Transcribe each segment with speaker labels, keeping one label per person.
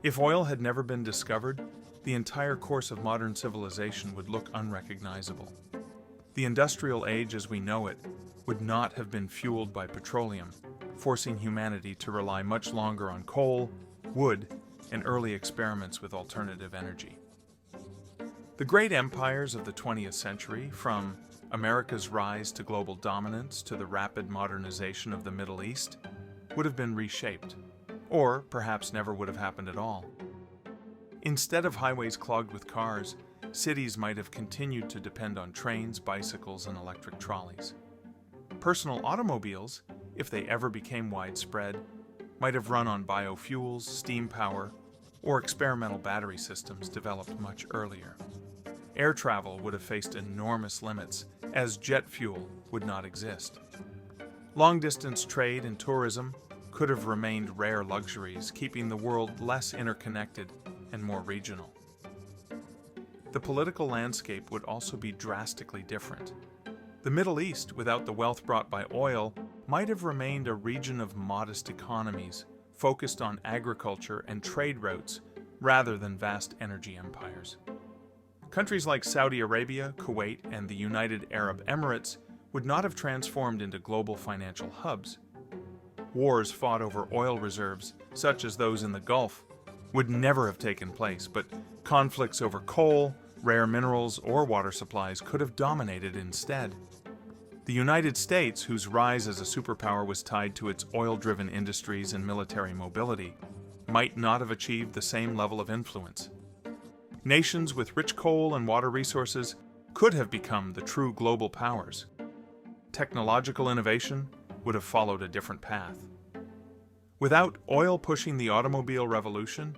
Speaker 1: If oil had never been discovered, the entire course of modern civilization would look unrecognizable. The industrial age as we know it would not have been fueled by petroleum, forcing humanity to rely much longer on coal, wood, and early experiments with alternative energy. The great empires of the 20th century, from America's rise to global dominance to the rapid modernization of the Middle East, would have been reshaped, or perhaps never would have happened at all. Instead of highways clogged with cars, cities might have continued to depend on trains, bicycles, and electric trolleys. Personal automobiles, if they ever became widespread, might have run on biofuels, steam power, or experimental battery systems developed much earlier. Air travel would have faced enormous limits, as jet fuel would not exist. Long-distance trade and tourism could have remained rare luxuries, keeping the world less interconnected and more regional. The political landscape would also be drastically different. The Middle East, without the wealth brought by oil, might have remained a region of modest economies, focused on agriculture and trade routes rather than vast energy empires. Countries like Saudi Arabia, Kuwait, and the United Arab Emirates would not have transformed into global financial hubs. Wars fought over oil reserves, such as those in the Gulf, would never have taken place, but conflicts over coal, rare minerals, or water supplies could have dominated instead. The United States, whose rise as a superpower was tied to its oil-driven industries and military mobility, might not have achieved the same level of influence. Nations with rich coal and water resources could have become the true global powers. Technological innovation would have followed a different path. Without oil pushing the automobile revolution,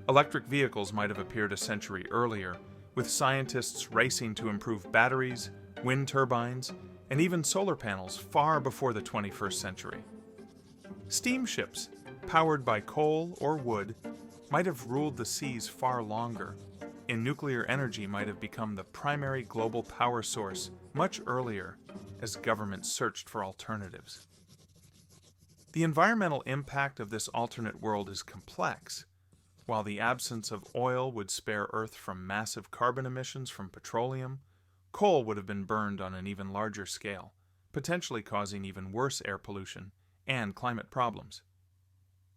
Speaker 1: electric vehicles might have appeared a century earlier, with scientists racing to improve batteries, wind turbines, and even solar panels far before the 21st century. Steamships, powered by coal or wood, might have ruled the seas far longer, and nuclear energy might have become the primary global power source much earlier as governments searched for alternatives. The environmental impact of this alternate world is complex. While the absence of oil would spare Earth from massive carbon emissions from petroleum, coal would have been burned on an even larger scale, potentially causing even worse air pollution and climate problems.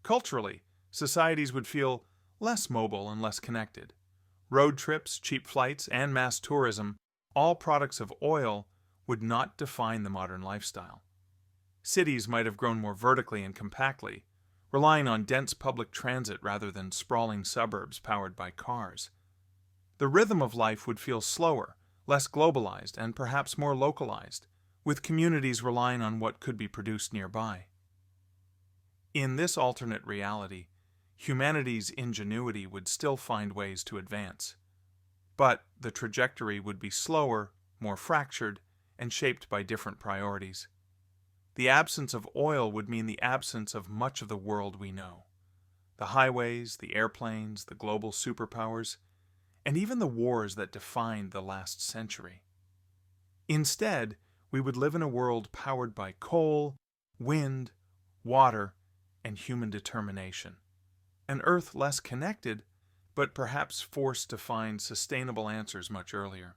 Speaker 1: Culturally, societies would feel less mobile and less connected. Road trips, cheap flights, and mass tourism, all products of oil, would not define the modern lifestyle. Cities might have grown more vertically and compactly, relying on dense public transit rather than sprawling suburbs powered by cars. The rhythm of life would feel slower, less globalized, and perhaps more localized, with communities relying on what could be produced nearby. In this alternate reality, humanity's ingenuity would still find ways to advance. But the trajectory would be slower, more fractured, and shaped by different priorities. The absence of oil would mean the absence of much of the world we know. The highways, the airplanes, the global superpowers, and even the wars that defined the last century. Instead, we would live in a world powered by coal, wind, water, and human determination. An Earth less connected, but perhaps forced to find sustainable answers much earlier.